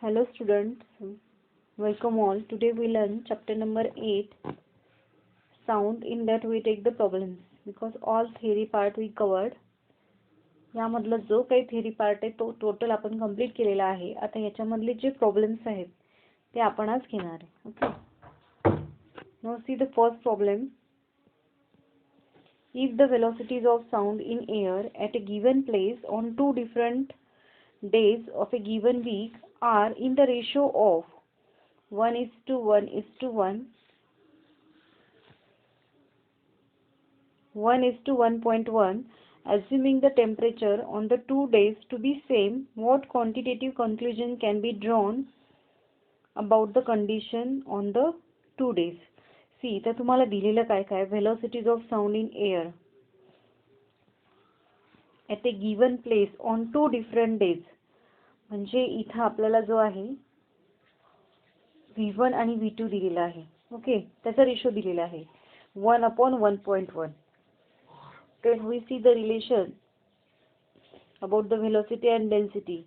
Hello students, welcome all. Today we learn chapter number 8, sound. In that we take the problems because all theory part we covered. यामधला जो काही theory part आहे तो total आपण complete केलेला आहे. आता याच्यामधले जे प्रॉब्लेम्स आहेत ते आपण आज घेणार आहे. Okay. Now see the first problem. If the velocities of sound in air at a given place on two different days of a given week are in the ratio of 1:1:1, 1:1.1, assuming the temperature on the 2 days to be same, what quantitative conclusion can be drawn about the condition on the 2 days? See, तर तुम्हाला दिलेलं काय काय velocities of sound in air at a given place on 2 different days. म्हणजे इथं आपल्याला जो आहे V1 आणि V2 दिलेला आहे. ओके, त्याचा रेशो दिलेला आहे 1/1.1. Then we see the relation about the velocity and density.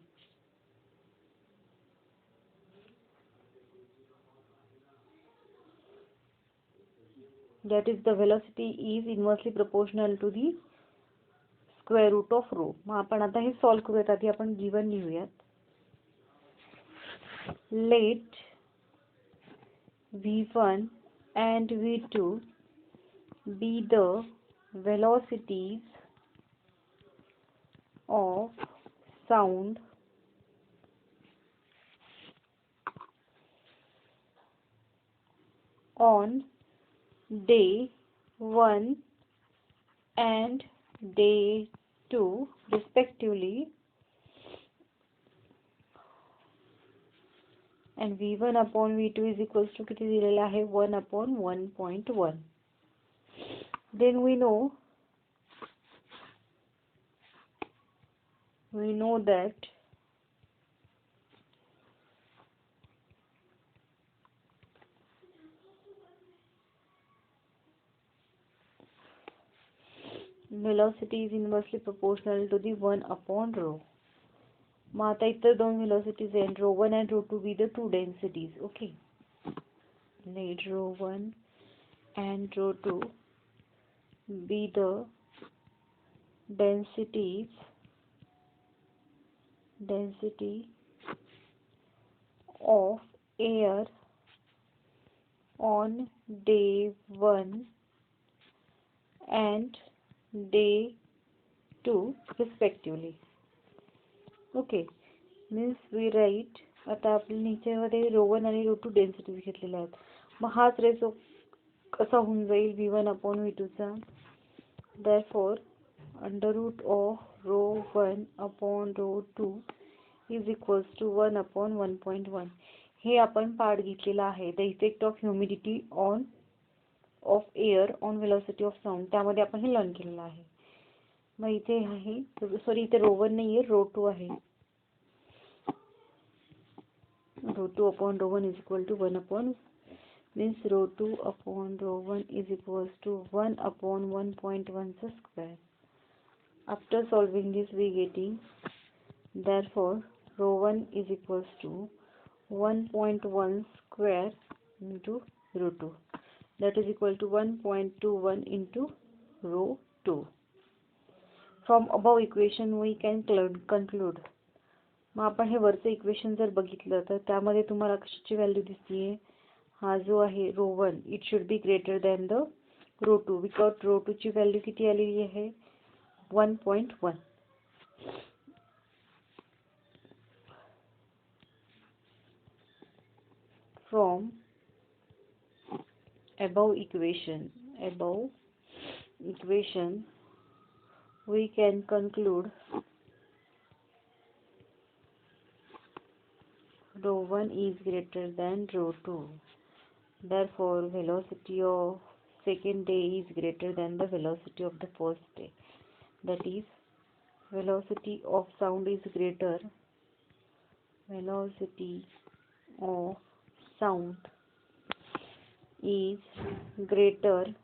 That is, the velocity is inversely proportional to the square root of rho. मग आपण आता हे सॉल्व करूयात. आधी आपण given लिहूयात. Let V1 and V2 be the velocities of sound on day 1 and day 2 respectively, and V1 upon V2 is equals to किती दिलेला आहे 1/1.1. Then we know that velocity is inversely proportional to the 1/rho. मग आता इतर दोन velocities आहेत ρ1 and ρ2 be the two densities. Okay, let ρ1 and ρ2 be the density of air on day 1 and day 2 respectively. Okay, means we write, आता आपल्या नीचेमध्ये ρ1 आणि ρ2 densities घेतलेल्या आहेत. मग हाच रेशो कसा होऊन जाईल V1/V2 चा. Therefore under root of ρ1 upon ρ2 is equals to 1/1.1. हे आपण पार्ट घेतलेला आहे, the effect of humidity of air on velocity of sound. त्यामध्ये आपण हे लर्न केलेलं आहे. मग इथे आहे, सॉरी इथे ρ1 नाहीये, ρ2 आहे. ρ2 upon ρ1 is equal to 1/, means ρ2 upon ρ1 is equals to 1/1.1 square. After solving this we getting, therefore ρ1 is equals to 1.1 square into ρ2, that is equal to 1.21 into ρ2. From above equation we can conclude. मग आपण हे वरचं equation जर बघितलं तर त्यामध्ये तुम्हाला कशाची value दिसतीये, हा जो आहे ρ1 it should be greater than the ρ2 because ρ2 ची व्हॅल्यू किती आलेली आहे 1.1. From above equation we can conclude ρ1 is greater than ρ2. Therefore velocity of second day is greater than the velocity of the first day. That is, velocity of sound is greater. Velocity of sound is greater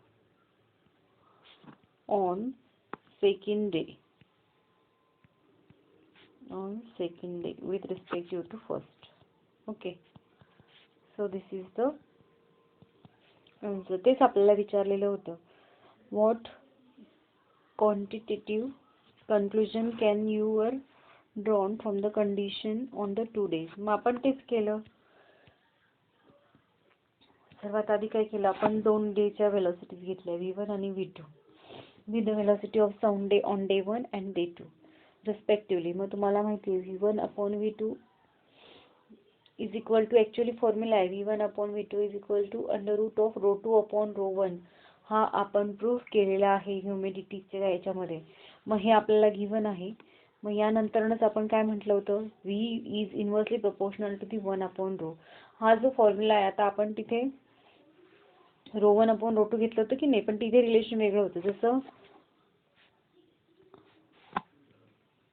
on second day with respect to first. Okay, so this is the answer. तेच आपल्याला विचारलेलं होतं. What quantitative conclusion can you are drawn from the condition on the 2 days. मग आपण तेच केलं. सर्वात आधी काय केलं आपण, 2 डेच्या व्हेलॉसिटीज घेतल्या v1 आणि v2 with the velocity of sound day on day 1 and day 2 respectively. मग तुम्हाला माहिती आहे v1/v2 is equal to, actually formula आहे v1/v2 इज इक्वल टू √ρ2/ρ1. हा आपण प्रूफ केलेला आहे ह्युमिडिटीच्या याच्यामध्ये. मग हे आपल्याला गिव्हन आहे. मग यानंतरच आपण काय म्हटलं होतं, v is inversely proportional to the 1/ρ. हा जो फॉर्म्युला आहे, आता आपण तिथे ρ1/ρ2 घेतलं होतं की नाही, पण तिथे रिलेशन वेगळं होतं. जसं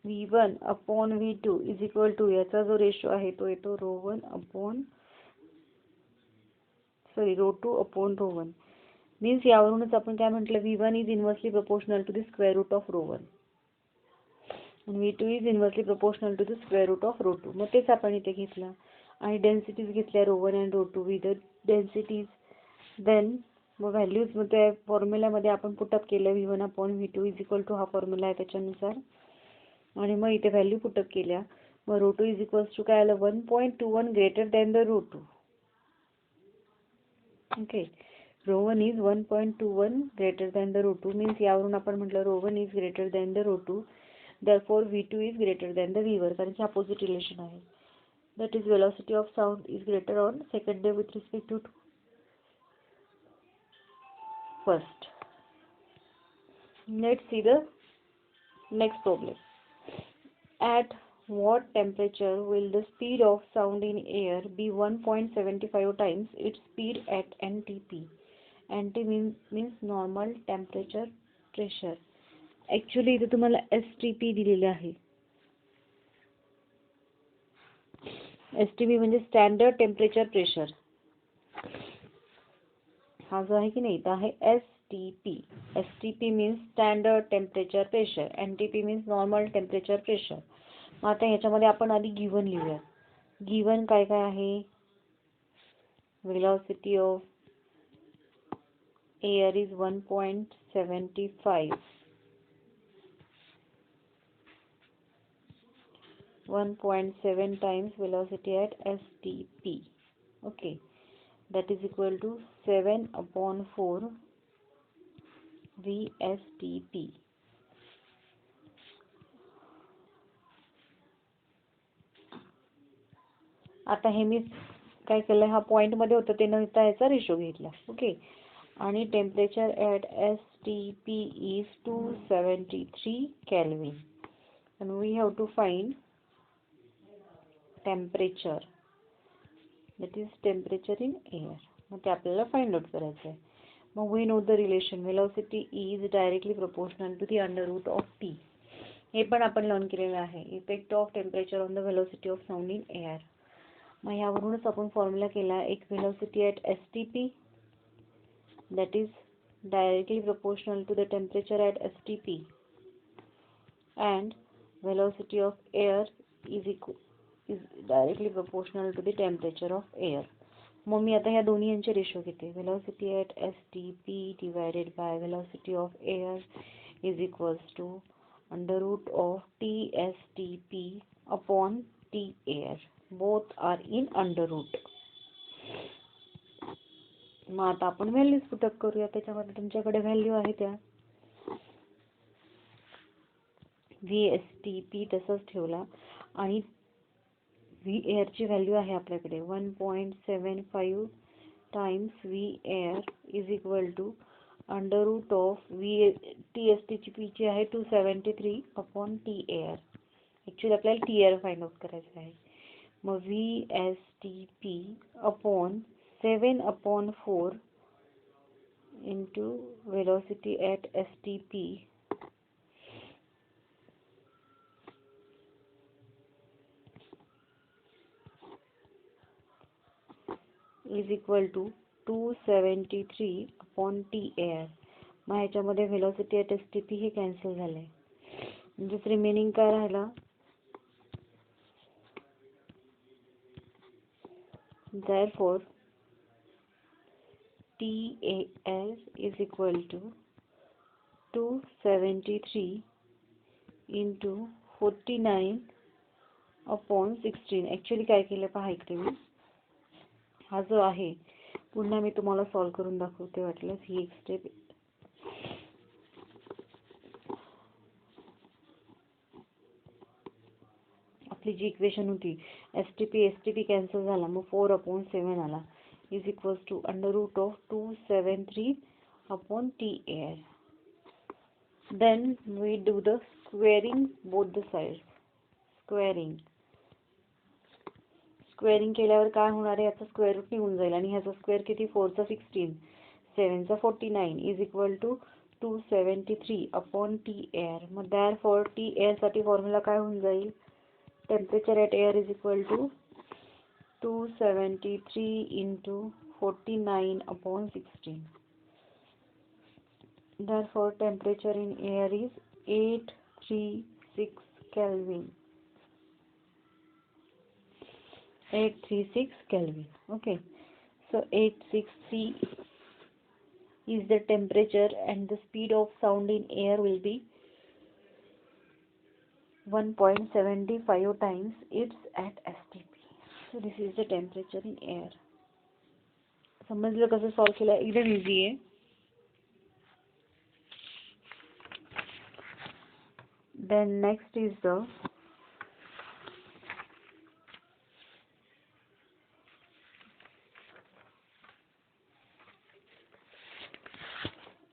v1/v2 इज इक्वल टू, याचा जो रेशो आहे तो येतो ρ2/ρ1. मीन्स यावरूनच आपण काय म्हटलं, v1 is inversely proportional to the square root of ρ1 आणि v2 is inversely proportional to the square root of ρ2. मग तेच आपण इथे घेतलं आणि डेन्सिटीज घेतल्या ρ1 आणि ρ2 विथ द डेन्सिटीज. देन मग व्हॅल्यूज मग त्या फॉर्म्युल्यामध्ये आपण पुटअप केलं v1/v2 इज इक्वल टू, हा फॉर्म्युला आहे त्याच्यानुसार, आणि मग इथे व्हॅल्यू पुटअप केल्या. मग ρ2 इज इक्वल टू काय आलं, 1.21 greater than the ρ2. Okay, ρ1 is 1.21 greater than the ρ2. Means यावरून आपण म्हटलं ρ1 is greater than the ρ2, therefore v2 is greater than the v1, कारण की अपोजिट रिलेशन आहे. that is velocity of sound is greater on second day with respect to first. Let's see the next problem. At what temperature will the speed of sound in air be 1.75 times its speed at NTP? NT means normal temperature pressure. Actually इथे तुम्हाला STP दिलेले आहे. STP म्हणजे standard temperature pressure. हा जो आहे की नाही, तो आहे STP. STP means standard temperature pressure, NTP means normal temperature pressure. मग आता ह्याच्यामध्ये आपण आधी गिव्हन लिहूया. गिव्हन काय काय आहे, velocity of air is 1.75, 1.7 times velocity at STP. Okay, that is equal to 7/4 VSTP. आता हे मी काय केलं, हा पॉइंट मध्ये होतं ते नव्हता, याचा रेशो घेतला. ओके, आणि temperature at STP is 273 Kelvin and we have to find temperature, that is temperature in air. मग ते आपल्याला फाइंड आउट करायचं आहे. मग we know the relation velocity is directly proportional to the under root of T. हे पण आपण learn केलेलं आहे, effect of temperature on the velocity of sound in air. मग यावरूनच आपण फॉर्म्युला केला, एक velocity at STP that is directly proportional to the temperature at STP and velocity of air is directly proportional to the temperature of air. मग मी आता ह्या दोन्ही यांचे ratio घेते. velocity at STP divided by velocity of air is equals to under root of TSTP upon T air. Both are in under root. मग आता आपण values put up करूया. त्याच्यामध्ये तुमच्याकडे व्हॅल्यू आहे त्या VSTP तसंच ठेवला आणि V air ची व्हॅल्यू आहे आपल्याकडे 1.75 times V air is equal to under root of TST ची आहे 273 अपॉन T air. ॲक्च्युली आपल्याला T air फाइंड आउट करायचं आहे. मग VSTP upon 7/4 into velocity at STP is equal to 273 upon T air. मग ह्याच्यामध्ये velocity at STP हे cancel झाले. म्हणजे रिमेनिंग काय राहिला, Therefore, TAS is equal to 273 into 49 upon 16. Actually काय केलं पहा इकडे मी, हा जो आहे पुन्हा मी तुम्हाला सॉल्व करून दाखवते वाटल्यास. ही एक स्टेप आपली जी इक्वेशन होती STP कॅन्सल झाला, मग 4/7 आला is equals to √273 upon TAS. Then we do the squaring both the sides. Squaring केल्यावर काय होणार आहे, याचा स्क्वेअर रूट निघून जाईल आणि ह्याचा स्क्वेअर किती, 4चा 16, 7चा 49 is equal to 273 upon TAR. मग therefore TAR साठी फॉर्म्युला काय होऊन जाईल, temperature at air is equal to 273 into 49 upon 16. Therefore, temperature in air is 836 Kelvin. 836 Kelvin. Okay. So 860 is the temperature and the speed of sound in air will be 1.75 times its at STP. So this is the temperature in air. समजलं कसं solve केलं, एकदम easy आहे. Then next is the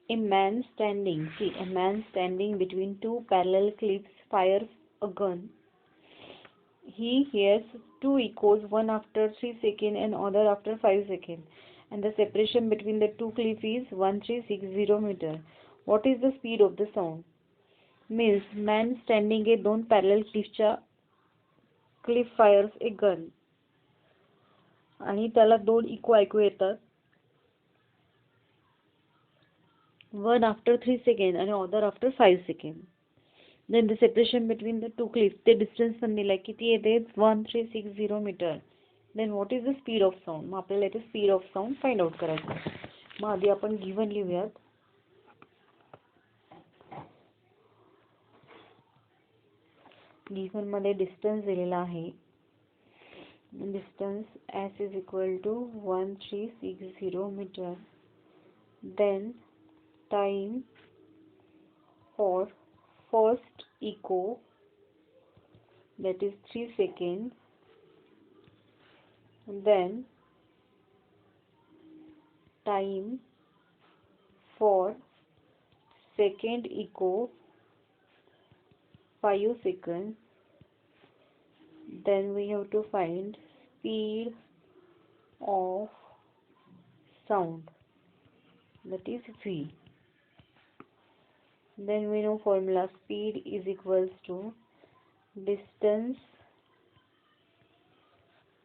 a man standing between two parallel cliffs fires a gun. He hears two echoes, one after 3 seconds and other after 5 seconds, and the separation between the two cliffs is 1360 meter. What is the speed of the sound? Means man standing a दोन parallel cliff fires a gun आणि त्याला दोन eco ऐकू येतात, one after 3 seconds and other after 5 seconds. Then the separation between the two cliffs, the distance पण दिलाय किती येते, 1360 meter. Then what is the speed of sound? मग आपल्याला इथे speed of sound find out करायचं आहे. मग आधी आपण गिव्हन लिहूयात. गिव्हन मध्ये डिस्टन्स दिलेला आहे, distance S is equal to 1360 meter. Then time for first echo, that is 3 seconds. Then time for second echo 5 seconds. Then we have to find speed of sound, that is V. Then we know formula, speed is equals to distance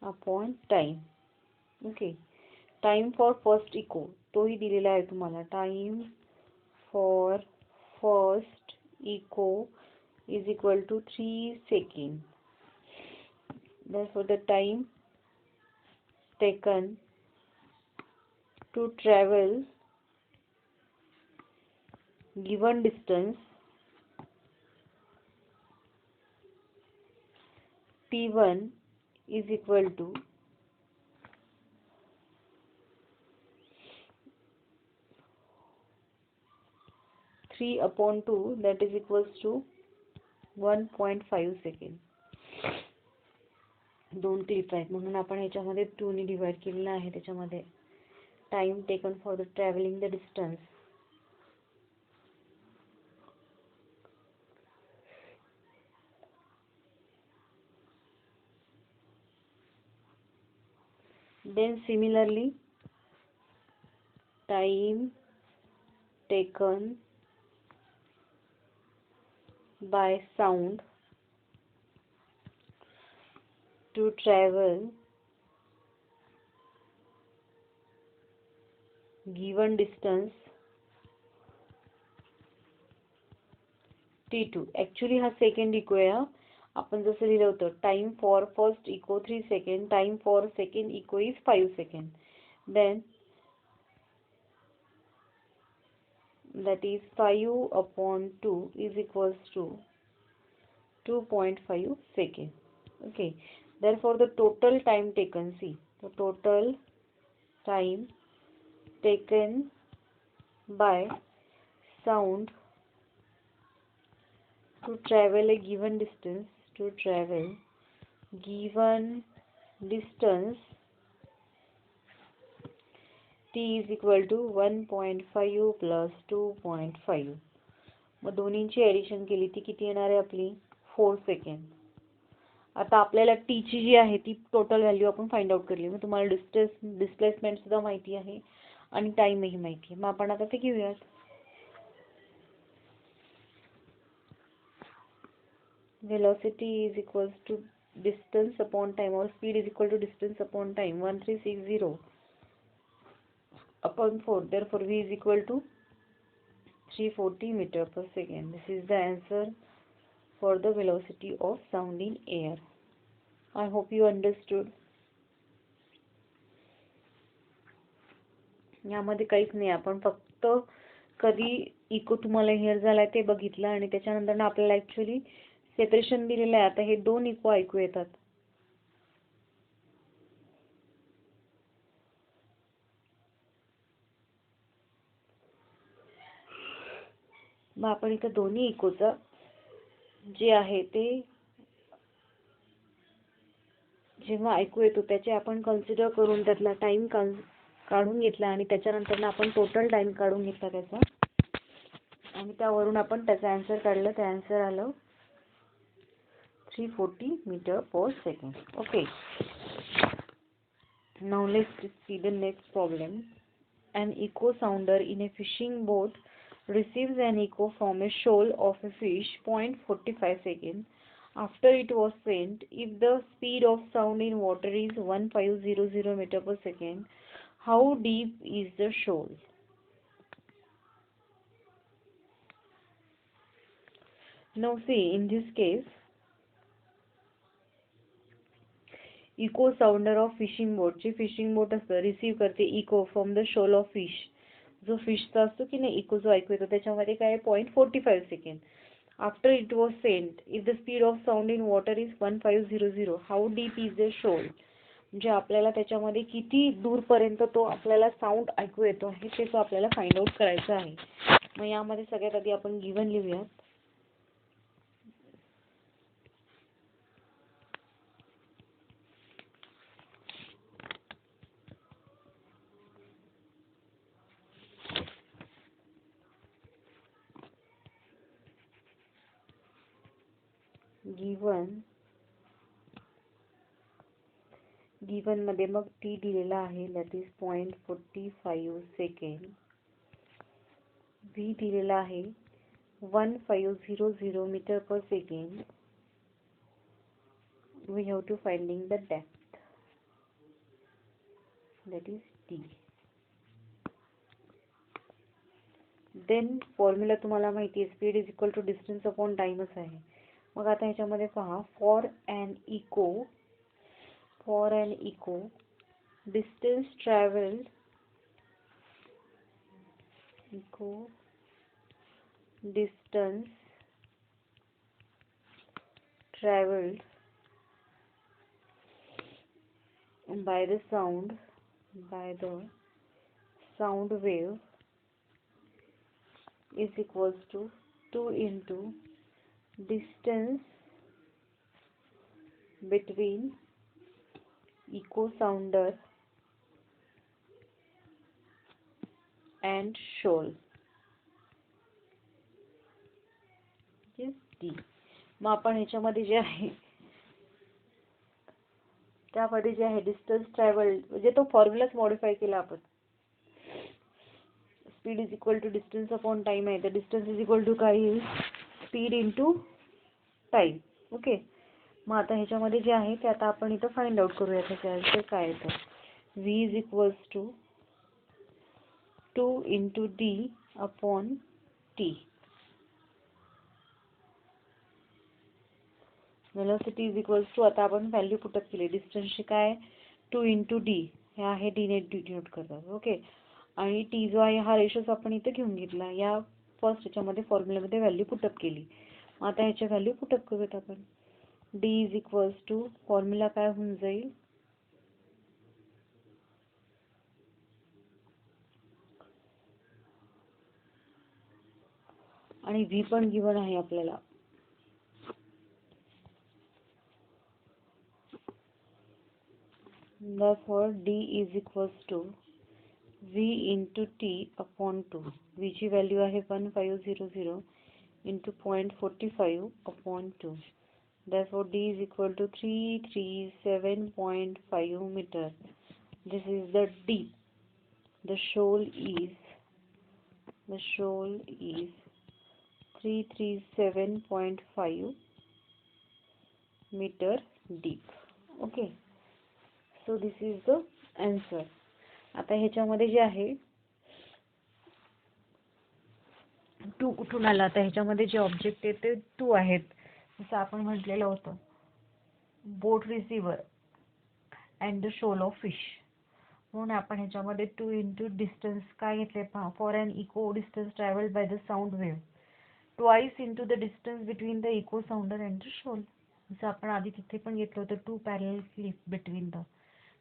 upon time. Okay. Time for first echo तोही दिलेला आहे तुम्हाला. Time for first echo is equal to 3 seconds. Therefore the time taken to travel given distance T1 is equal to 3/2, that is equals to 1.5 seconds. दोन clip आहेत म्हणून आपण ह्याच्यामध्ये 2 ने डिवाइड केलेलं आहे. त्याच्यामध्ये time taken for the travelling the distance then similarly time taken by sound to travel given distance T2. Actually हा सेकंड इको आहे आपण जसं लिहिलं होतं, time for first echo 3 second, time for second echo is 5 second, then that is 5/2 is equals to 2.5 seconds. Okay, therefore the total time taken, see, the total time taken by sound to travel a given distance, t is equal to 1.5 plus 2.5. Mug दोन्हींची addition केली ती किती येणार आहे आपली 4 second. आता आपल्याला T ची जी आहे ती टोटल व्हॅल्यू आपण फाइंड आउट करली. मग तुम्हाला डिस्प्लेसमेंट सुद्धा माहिती आहे आणि टाइमही माहिती आहे. मग आपण आता ते घेऊयात. velocity is equals to distance upon time, or speed is equal to distance upon time, 1360 upon 4. Therefore v is equal to 340 meter per second. This is the answer for the velocity of sound in air. I hope you understood. यामध्ये काहीच नाही, आपण फक्त कधी eco तुम्हाला hair झालाय ते बघितलं आणि त्याच्यानंतर आपल्याला ऍक्च्युअली सेपरेशन दिलेलं आहे. आता हे 2 इको ऐकू येतात. मग आपण इथं दोन्ही इकोचं जे आहे ते जेव्हा ऐकू येतो त्याचे आपण कन्सिडर करून त्यातला टाइम काढून घेतला आणि त्याच्यानंतर आपण टोटल टाइम काढून घेतला त्याचा आणि त्यावरून आपण त्याचा आन्सर काढला. ते आन्सर आलं 340 meter per second. Okay. Now let's see the next problem. An echo sounder in a fishing boat receives an echo from a shoal of a fish 0.45 seconds after it was sent. If the speed of sound in water is 1500 meter per second, how deep is the shoal? Now see, in this case, echo sounder of fishing boat, ची fishing boat असतं receive करते echo from the shoal of fish. जो फिशचा असतो की नाही eco जो ऐकू येतो त्याच्यामध्ये काय 0.45 second after it was sent. If the speed of sound in water is 1500, how deep is the shoal. म्हणजे आपल्याला त्याच्यामध्ये किती दूरपर्यंत तो आपल्याला साऊंड ऐकू येतो आहे ते तो आपल्याला फाइंड आउट करायचं आहे. मग यामध्ये सगळ्यात आधी आपण गिव्हन लिहूयात. गिव्हन मध्ये मग टी दिलेला आहे, दॅट इज 0.45 सेकंड. व्ही दिलेला आहे 1500 metre per second. We have to finding the depth, that is T. Then formula तुम्हाला माहिती आहे, speed is equal to distance upon टाइमच आहे. मग आता ह्याच्यामध्ये पहा, for an echo distance traveled by the sound wave is equals to 2 into distance between echo sounder and shoal. Yes, D. मग आपण ह्याच्यामध्ये जे आहे त्यामध्ये जे आहे डिस्टन्स ट्रॅव्हल्ड म्हणजे तो फॉर्म्युलाच मॉडिफाय केला आपण. Speed is equal to distance upon time आहे, तर डिस्टन्स इज इक्वल टू काय येईल, स्पीड इंटू टाइम. ओके. मग आता ह्याच्यामध्ये जे आहे ते आता आपण इथं फाइंड आउट करूया त्याचे आन्सर काय येतं. V is equals to 2 into D upon T. Velocity is equals to, आता आपण व्हॅल्यू पुटअप केली डिस्टन्सची काय 2 × d, हे आहे d ने डिनोट करतात. ओके, आणि t जो आहे हा रेशोच आपण इथे घेऊन घेतला. या फर्स्ट याच्यामध्ये फॉर्म्युलामध्ये व्हॅल्यू पुटअप केली. आता ह्याच्या व्हॅल्यू पुटअप करूयात आपण. d is equals to formula काय होऊन जाईल, आणि v पण गिवन आहे आपल्याला. Therefore d is equals to v into t upon 2. v ची व्हॅल्यू आहे 1500 into 0.45 upon 2. Therefore d is equal to 337.5 meter. This is the deep. The shoal is 337.5 meter deep. Okay. So this is the answer. आता ह्याच्यामध्ये जे आहे 2 कुठून आला, आता ह्याच्यामध्ये जे object आहे ते 2 आहेत, जसं आपण म्हटलेलं होतं, boat receiver and the shoal of fish. म्हणून आपण ह्याच्यामध्ये 2 × डिस्टन्स काय घेतले पहा, for an echo distance travelled by the sound wave twice × the distance between the echo sounder and the shoal. जसं आपण आधी तिथे पण घेतलं होतं 2 पॅरलल क्लिप बिटवीन द,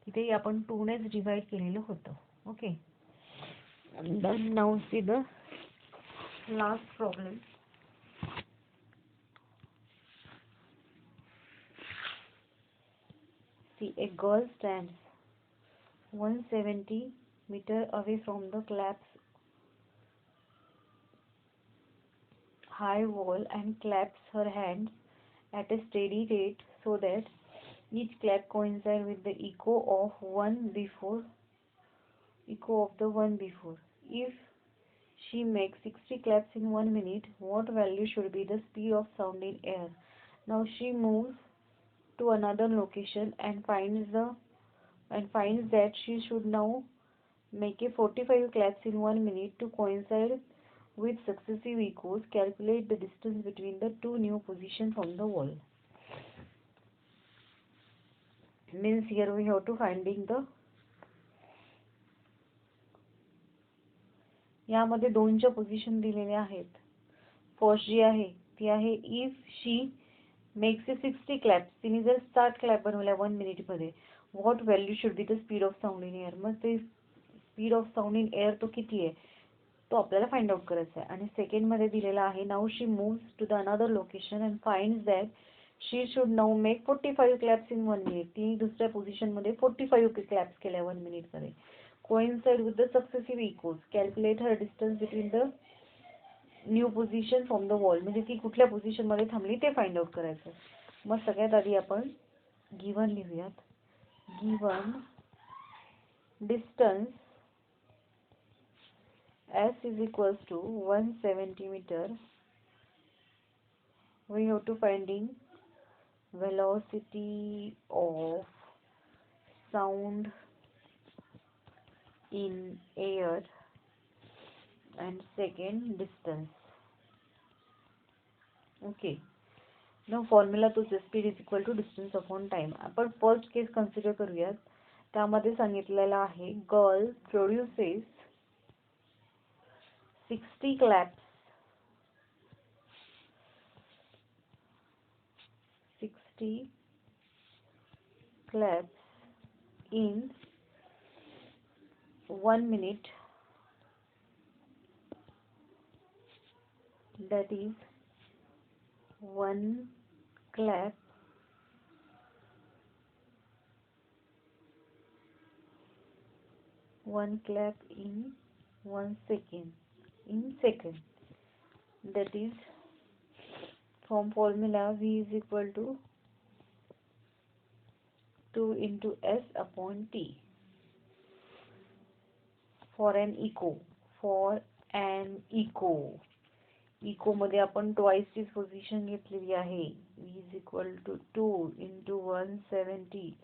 तिथेही आपण 2 नेच डिवाइड केलेलं होतं. Okay, then now see the last problem. See, a girl stands 170 meter away from the collapse high wall and claps her hands at a steady rate so that each clap coincides with the echo of the one before. If she makes 60 claps in 1 minute, what value should be the speed of sound in air? Now she moves to another location and finds that she should now make a 45 claps in 1 minute to coincide with successive echoes. Calculate the distance between the two new positions from the wall. Means here we have to finding the, यामध्ये 2च्या position दिलेल्या आहेत. First जी आहे ती आहे if she makes 60 claps, तिने जर 60 clap बनवल्या 1 minute मध्ये, what value should be the speed of sound in air. मग ते speed of sound in air तो किती आहे तो आपल्याला फाइंड आउट करायचा आहे. आणि सेकंड मध्ये दिलेला आहे now she moves to the another location and finds that she should now make 45 claps in 1 minute. तिने दुसऱ्या पोझिशन मध्ये 45 क्लॅप्स केल्या 1 मिनिट मध्ये, coincide with the successive echoes. Calculate her distance between the new position from the wall. म्हणजे ती कुठल्या position मध्ये थांबली ते फाइंड आउट करायचं. मग सगळ्यात आधी आपण गिवन लिहूयात. Given distance S is equals to 170 meter. We have to finding velocity of sound in air and second distance. Okay, now formula to speed is equal to distance upon time. आपण first case consider करूयात. त्यामध्ये सांगितलेलं आहे girl produces 60 claps in 1 minute, that is 1 clap in 1 second, that is from formula V is equal to 2 into S upon T. For an echo मध्ये आपण twice ची position घेतलेली आहे. V is equal to 2 into 170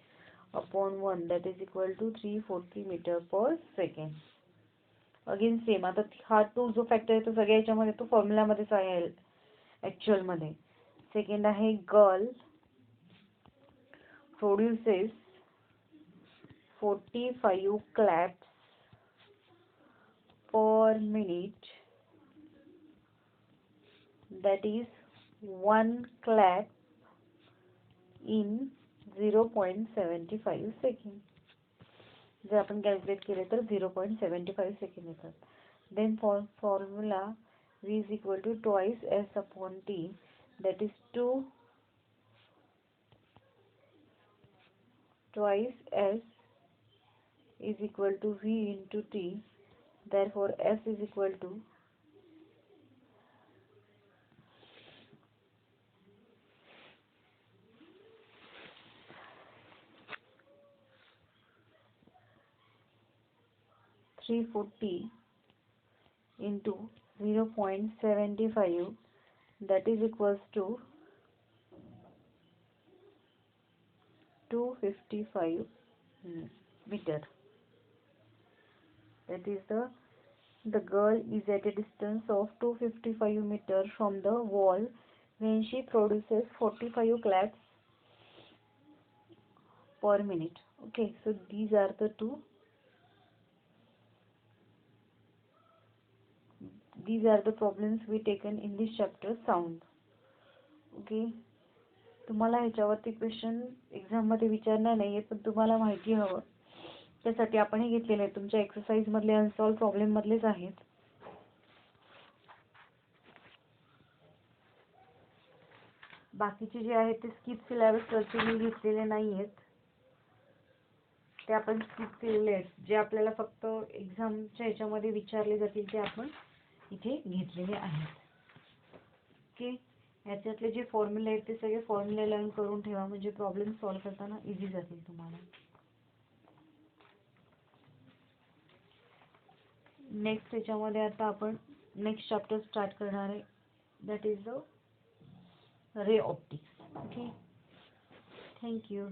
upon 1, that is equal to 340 meter per second. Again same, आता हा 2 जो factor आहे तो सगळ्या याच्यामध्ये तो फॉर्म्युला मध्येच आहे ऍक्च्युअल मध्ये. सेकंड आहे girl produces 45 claps per minute, that is 1 clap in 0.75 second. जर आपण कॅल्क्युलेट केले तर 0.75 सेकंड येतात. Then formula V is equal to twice S upon T, that is 2 twice S is equal to V into T. Therefore S is equal to 340 into 0.75, that is equals to 255 meter. That is the girl is at a distance of 255 meter from the wall when she produces 45 claps per minute. Okay, so these are the problems we taken in this chapter sound. Okay, तुम्हाला ह्याच्यावरती question exam मध्ये विचारणार नाहीये, पण तुम्हाला माहिती हवं त्यासाठी आपण हे घेतलेले आहे. तुमच्या एक्सरसाइज मधले अनसॉल्व प्रॉब्लेम मधलेच आहेत. बाकीचे जे आहेत ते स्किप सिलेबस वरचे मी घेतलेले नाहीयेत, ते आपण स्किप केलेले आहेत. जे आपल्याला फक्त एक्झामच्या ह्याच्यामध्ये विचारले जातील ते आपण इथे घेतलेले आहेत. ओके, याच्यातले जे फॉर्म्युले आहेत ते सगळे फॉर्म्युले लर्न करून ठेवा, म्हणजे प्रॉब्लेम सॉल्व करताना इझी जातील तुम्हाला. नेक्स्ट याच्यामध्ये आता आपण नेक्स्ट चॅप्टर स्टार्ट करणार आहे, that is the ray optics. Okay, thank you.